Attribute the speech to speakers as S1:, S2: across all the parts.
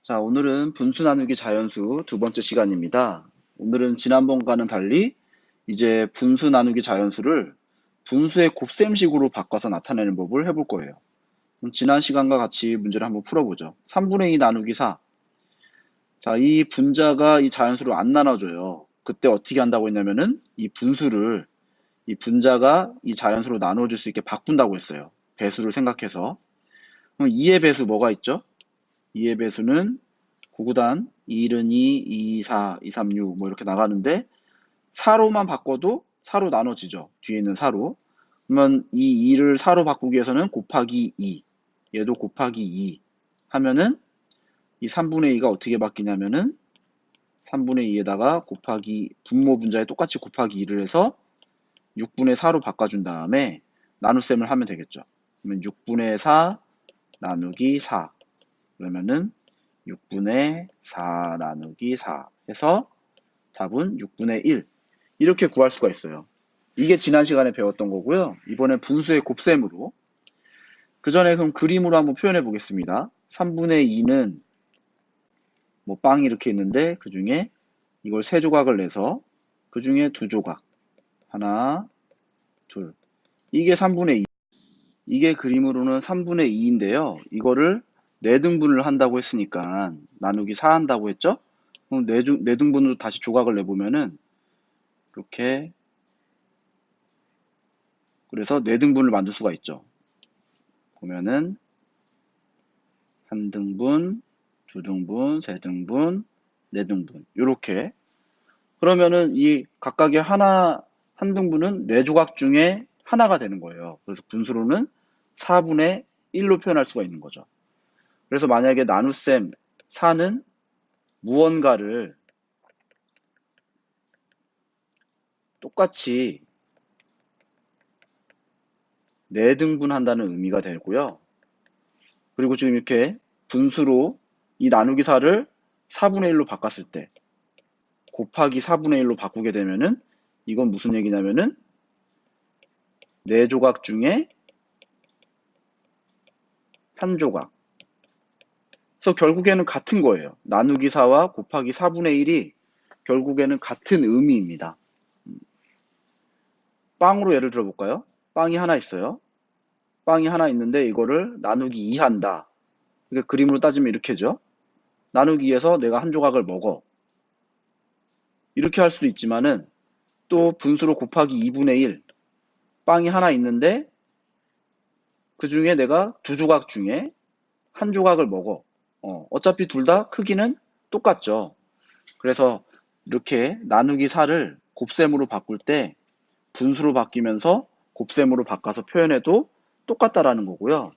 S1: 자, 오늘은 분수 나누기 자연수 두 번째 시간입니다. 오늘은 지난번과는 달리 이제 분수 나누기 자연수를 분수의 곱셈식으로 바꿔서 나타내는 법을 해볼 거예요. 그럼 지난 시간과 같이 문제를 한번 풀어보죠. 3분의 2 나누기 4. 자, 이 분자가 이 자연수를 안 나눠줘요. 그때 어떻게 한다고 했냐면은 이 분자가 이 자연수로 나눠줄 수 있게 바꾼다고 했어요. 배수를 생각해서. 그럼 2의 배수 뭐가 있죠? 2의 배수는 9구단 2은 2, 2, 4, 2, 3, 6 뭐 이렇게 나가는데 4로만 바꿔도 4로 나눠지죠. 뒤에 있는 4로. 그러면 이 2를 4로 바꾸기 위해서는 곱하기 2, 얘도 곱하기 2 하면은 이 3분의 2가 어떻게 바뀌냐면은 3분의 2에다가 곱하기 분모 분자에 똑같이 곱하기 2를 해서 6분의 4로 바꿔준 다음에 나눗셈을 하면 되겠죠. 그러면 6분의 4 나누기 4 그러면은 6분의 4 나누기 4 해서 답은 6분의 1 이렇게 구할 수가 있어요. 이게 지난 시간에 배웠던 거고요. 이번엔 분수의 곱셈으로 그 전에 그럼 그림으로 한번 표현해 보겠습니다. 3분의 2는 뭐 빵이 이렇게 있는데 그 중에 이걸 세 조각을 내서 그 중에 두 조각 하나 둘 이게 3분의 2 이게 그림으로는 3분의 2인데요. 이거를 4등분을 한다고 했으니까 나누기 4 한다고 했죠? 그럼 4등분으로 다시 조각을 내보면은 이렇게 그래서 4등분을 만들 수가 있죠. 보면은 한 등분, 두 등분, 세 등분, 네 등분 이렇게 그러면은 이 각각의 한 등분은 4조각 중에 하나가 되는 거예요. 그래서 분수로는 4분의 1로 표현할 수가 있는 거죠. 그래서 만약에 나눗셈 4는 무언가를 똑같이 4등분한다는 의미가 되고요. 그리고 지금 이렇게 분수로 이 나누기 4를 4분의 1로 바꿨을 때 곱하기 4분의 1로 바꾸게 되면은 이건 무슨 얘기냐면은 4조각 중에 한 조각. 그래서 결국에는 같은 거예요. 나누기 4와 곱하기 4분의 1이 결국에는 같은 의미입니다. 빵으로 예를 들어 볼까요? 빵이 하나 있어요. 빵이 하나 있는데 이거를 나누기 2 한다. 그러니까 그림으로 따지면 이렇게죠. 나누기 2에서 내가 한 조각을 먹어. 이렇게 할 수도 있지만은 또 분수로 곱하기 2분의 1 빵이 하나 있는데 그 중에 내가 두 조각 중에 한 조각을 먹어. 어차피 둘 다 크기는 똑같죠. 그래서 이렇게 나누기 4를 곱셈으로 바꿀 때 분수로 바뀌면서 곱셈으로 바꿔서 표현해도 똑같다라는 거고요.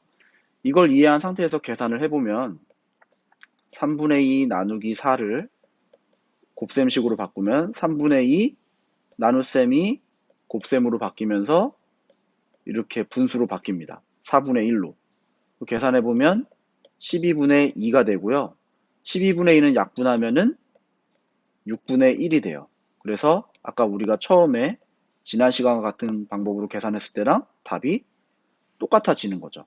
S1: 이걸 이해한 상태에서 계산을 해보면 3분의 2 나누기 4를 곱셈식으로 바꾸면 3분의 2 나눗셈이 곱셈으로 바뀌면서 이렇게 분수로 바뀝니다. 4분의 1로. 계산해보면 12분의 2가 되고요. 12분의 2는 약분하면은 6분의 1이 돼요. 그래서 아까 우리가 처음에 지난 시간과 같은 방법으로 계산했을 때랑 답이 똑같아지는 거죠.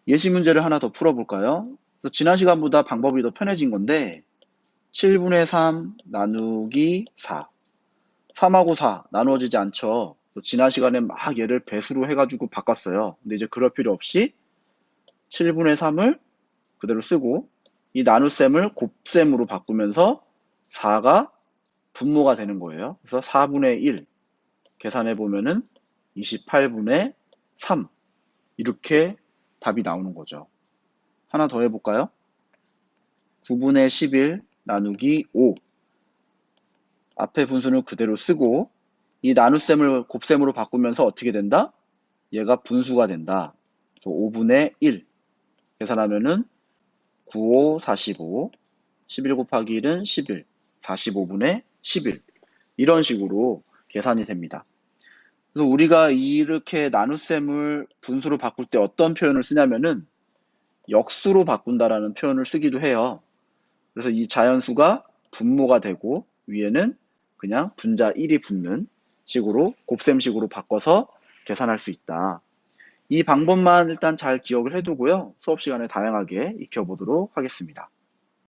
S1: 예시 문제를 하나 더 풀어볼까요? 그래서 지난 시간보다 방법이 더 편해진 건데 7분의 3 나누기 4 3하고 4 나누어지지 않죠. 지난 시간에 막 얘를 배수로 해가지고 바꿨어요. 근데 이제 그럴 필요 없이 7분의 3을 그대로 쓰고 이 나눗셈을 곱셈으로 바꾸면서 4가 분모가 되는 거예요. 그래서 4분의 1 계산해 보면은 28분의 3 이렇게 답이 나오는 거죠. 하나 더 해볼까요? 9분의 11 나누기 5 앞에 분수는 그대로 쓰고 이 나눗셈을 곱셈으로 바꾸면서 어떻게 된다? 얘가 분수가 된다. 5분의 1 계산하면은 9, 5, 45 11 곱하기 1은 11 45분의 11 이런 식으로 계산이 됩니다. 그래서 우리가 이렇게 나눗셈을 분수로 바꿀 때 어떤 표현을 쓰냐면은 역수로 바꾼다라는 표현을 쓰기도 해요. 그래서 이 자연수가 분모가 되고 위에는 그냥 분자 1이 붙는 식으로 곱셈식으로 바꿔서 계산할 수 있다. 이 방법만 일단 잘 기억을 해두고요. 수업 시간에 다양하게 익혀보도록 하겠습니다.